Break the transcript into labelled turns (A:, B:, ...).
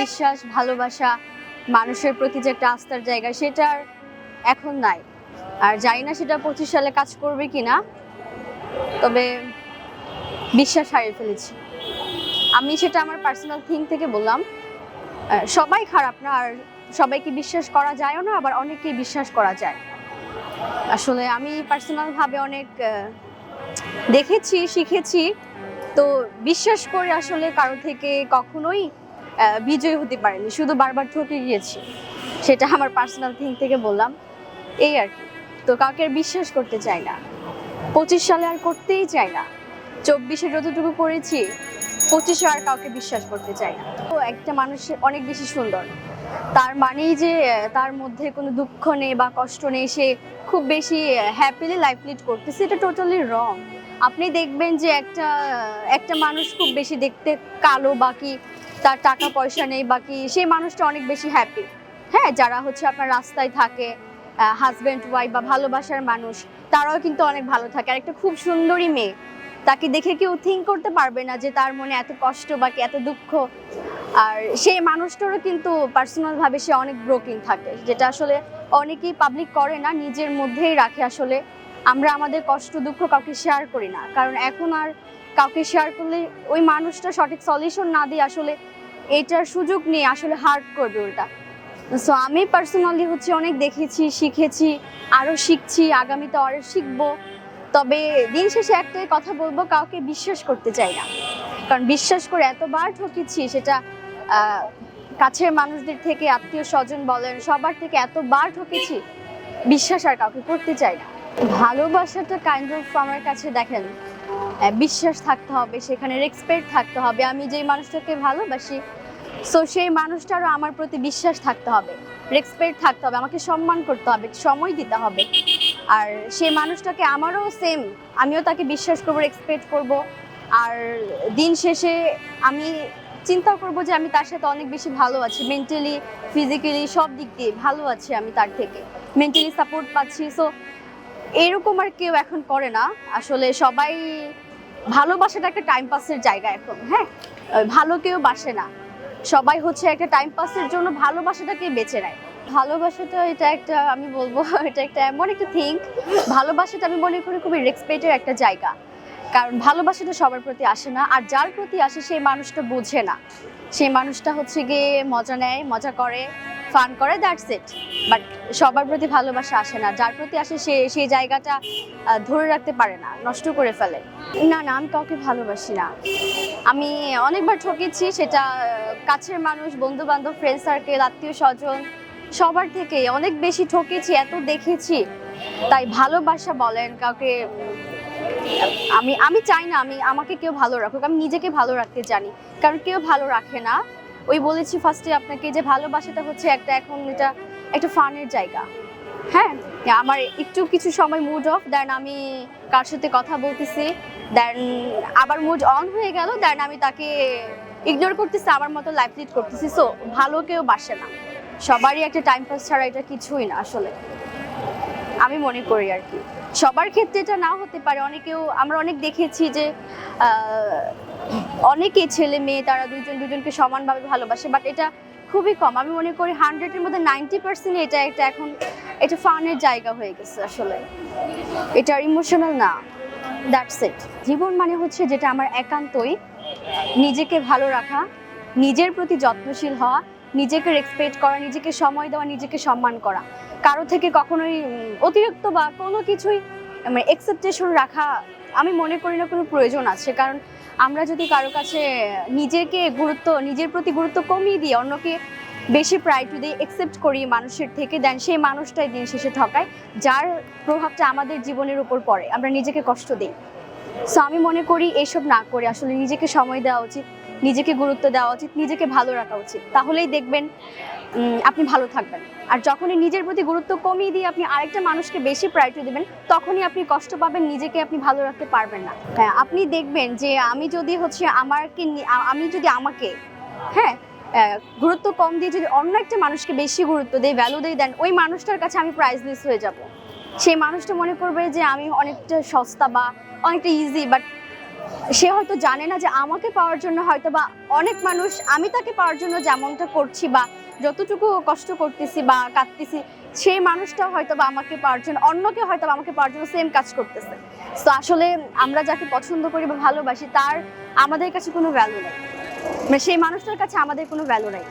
A: বিশ্বাস ভালোবাসা মানুষের প্রতি যে একটা আস্থার জায়গা সেটা আর এখন নাই। আর জানি না সেটা 25 সালে কাজ করবে কিনা, তবে বিশ্বাস হারিয়ে ফেলেছি। আমি সেটা আমার পার্সোনাল থিং থেকে বললাম। সবাই খারাপ না, আর সবাইকে বিশ্বাস করা যায়ও না, আবার অনেকেই বিশ্বাস করা যায়। আসলে আমি পার্সোনাল ভাবে অনেক দেখেছি, শিখেছি, তো বিশ্বাস করে আসলে কারো থেকে কখনোই বিজয় হতে পারেনি, শুধু বারবার ঠকে গিয়েছি। সেটা আমার পার্সোনাল থিং থেকে বললাম, এই আর কি। তো কাউকে আর বিশ্বাস করতে চাই না, 25 সালে আর করতেই চাই না। 24-এ যতটুকু করেছি, 25-এ আর কাউকে বিশ্বাস করতে চাই না। তো একটা মানুষ অনেক বেশি সুন্দর, তার মানেই যে তার মধ্যে কোনো দুঃখ নেই বা কষ্ট নেই, সে খুব বেশি হ্যাপিলি লাইফ লিড করতেছে, এটা টোটালি রং। আপনি দেখবেন যে একটা মানুষ খুব বেশি দেখতে কালো, বাকি তার টাকা পয়সা নেই, বাকি সেই মানুষটা অনেক বেশি হ্যাপি। হ্যাঁ, যারা হচ্ছে আপনার রাস্তায় থাকে, হাজব্যান্ড ওয়াইফ বা ভালোবাসার মানুষ, তারাও কিন্তু অনেক ভালো থাকে। আর একটা খুব সুন্দরী মেয়ে, তাকে দেখে কেউ থিঙ্ক করতে পারবে না যে তার মনে এত কষ্ট বা এত দুঃখ। আর সেই মানুষটারও কিন্তু পার্সোনাল ভাবে সে অনেক ব্রোকেন থাকে, যেটা আসলে অনেকেই পাবলিক করে না, নিজের মধ্যেই রাখে। আসলে আমরা আমাদের কষ্ট দুঃখ কাউকে শেয়ার করি না, কারণ এখন আর কাউকে শেয়ার করলে ওই মানুষটা সঠিক সলিউশন না দিয়ে আসলে এটার সুযোগ নিয়ে আসলে হার্ট করবে ওটা। সো আমি পার্সোনালি হচ্ছে অনেক দেখেছি, শিখেছি, আরও শিখছি, আগামীতে আরও শিখবো। তবে দিন শেষে একটাই কথা বলবো, কাউকে বিশ্বাস করতে চাই না, কারণ বিশ্বাস করে এতবার ঠকেছি, সেটা কাছের মানুষদের থেকে, আত্মীয় স্বজন বলেন, সবার থেকে এতবার ঠকেছি, বিশ্বাস আর কাউকে করতে চাই না। ভালোবাসাটা কাইন্ড অফ আমার কাছে দেখেন, বিশ্বাস থাকতে হবে, সেখানে রেসপেক্ট থাকতে হবে। আমি যেই মানুষটাকে ভালোবাসি, সো সেই মানুষটারও আমার প্রতি বিশ্বাস থাকতে হবে, রেসপেক্ট থাকতে হবে, আমাকে সম্মান করতে হবে, সময় দিতে হবে। আর সেই মানুষটাকে আমারও সেম, আমিও তাকে বিশ্বাস করবো, রেসপেক্ট করব। আর দিন শেষে আমি চিন্তা করব যে আমি তার সাথে অনেক বেশি ভালো আছি, মেন্টালি, ফিজিক্যালি, সব দিক দিয়ে ভালো আছি, আমি তার থেকে মেন্টালি সাপোর্ট পাচ্ছি। সো এরকম আর কেউ এখন করে না। আসলে সবাই, ভালোবাসাটা একটা টাইম পাসের জায়গা এখন। হ্যাঁ, ভালো কেউ বাসে না, সবাই হচ্ছে একটা টাইম পাসের জন্য ভালোবাসাটাকে বেছে নেয়। ভালোবাসাটা এটা একটা, আমি বলবো এটা একটা এমন একটা থিং, ভালোবাসাটা আমি মনে করি খুবই রেসপেক্টের একটা জায়গা। কারণ ভালোবাসাটা সবার প্রতি আসে না, আর যার প্রতি আসে সেই মানুষটা বোঝে না, সেই মানুষটা হচ্ছে গিয়ে মজা নেয়, মজা করে, ফান করে, দ্যাটস ইট। বাট সবার প্রতি ভালোবাসা আসে না, যার প্রতি আসে সে সেই জায়গাটা ধরে রাখতে পারে না, নষ্ট করে ফেলে। না না, আমি কাউকে ভালোবাসি না। আমি অনেকবার ঠকেছি, সেটা কাছের মানুষ, বন্ধু বান্ধব, ফ্রেন্ড সার্কেল, আত্মীয় স্বজন, সবার থেকে অনেক বেশি ঠকেছি, এত দেখেছি। তাই ভালোবাসা বলেন কাউকে, আমি চাই না আমাকে কেউ ভালো রাখুক, আমি নিজেকে ভালো রাখতে জানি, কারণ কেউ ভালো রাখে না। ওই বলেছি ফার্স্টে আপনাকে যে ভালোবাসাটা হচ্ছে এখন এটা একটা ফানের জায়গা। হ্যাঁ, আমার একটু কিছু সময় মুড অফ, দেন আমি কার সাথে কথা বলতেছি, দেন আবার মুড অন হয়ে গেল, দেন আমি তাকে ইগনোর করতেছি, আমার মতো লাইফ লিড করতেছি। সো ভালো কেউ বাসে না, সবারই একটা টাইম পাস ছাড়া এটা কিছুই না আসলে, আমি মনে করি আর কি। সবার ক্ষেত্রে এটা নাও হতে পারে, আমরা অনেক দেখেছি যে অনেকে ছেলে মেয়ে তারা দুজনকে সমানভাবে ভালোবাসে, বাট এটা খুবই কম। আমি মনে করি 100-এর মধ্যে 90% এটা এখন এটা ফানের জায়গা হয়ে গেছে। আসলে এটা ইমোশনাল না, দ্যাটস ইট। জীবন মানে হচ্ছে যেটা আমার একান্তই নিজেকে ভালো রাখা, নিজের প্রতি যত্নশীল হওয়া, নিজেকে রেসপেক্ট করা, নিজেকে সময় দেওয়া, নিজেকে সম্মান করা। কারো থেকে কখনোই অতিরিক্ত বা কোনো কিছুই এক্সপেকটেশন রাখা আমি মনে করি না কোনো প্রয়োজন আছে। কারণ আমরা যদি কারো কাছে নিজের প্রতি গুরুত্ব কমিয়ে দিয়ে অন্যকে বেশি প্রায়োরিটি দিয়ে অ্যাকসেপ্ট করি মানুষের থেকে, দেন সেই মানুষটাই দিন শেষে ঠকায়, যার প্রভাবটা আমাদের জীবনের উপর পড়ে, আমরা নিজেকে কষ্ট দিই। সো আমি মনে করি এসব না করে আসলে নিজেকে সময় দেওয়া উচিত, নিজেকে গুরুত্ব দেওয়া উচিত, নিজেকে ভালো রাখা উচিত। তাহলেই দেখবেন আপনি ভালো থাকবেন। আর যখনই নিজের প্রতি গুরুত্ব কমিয়ে দিয়ে আপনি আরেকটা মানুষকে বেশি প্রায়োরিটি দেবেন, তখনই আপনি কষ্ট পাবেন, নিজেকে আপনি ভালো রাখতে পারবেন না। হ্যাঁ, আপনি দেখবেন যে আমি যদি আমাকে হ্যাঁ গুরুত্ব কম দিয়ে যদি অন্য একটা মানুষকে বেশি গুরুত্ব দেই, ভ্যালু দেই, দেন ওই মানুষটার কাছে আমি প্রাইসলেস হয়ে যাব। সেই মানুষটা মনে করবে যে আমি অনেকটা সস্তা বা অনেকটা ইজি, বাট সে হয়তো জানে না যে আমাকে পাওয়ার জন্য হয়তো বা অনেক মানুষ আমি তাকে পাওয়ার জন্য যেমনটা করছি বা যতটুকু কষ্ট করতেছি বা কাঁদতেছি, সেই মানুষটা হয়তো বা আমাকে পাওয়ার জন্য, অন্যকে হয়তো বা আমাকে পাওয়ার জন্য সেম কাজ করতেছে। তো আসলে আমরা যাকে পছন্দ করি বা ভালোবাসি তার আমাদের কাছে কোনো ভ্যালু নেই, মানে সেই মানুষটার কাছে আমাদের কোনো ভ্যালু নেই।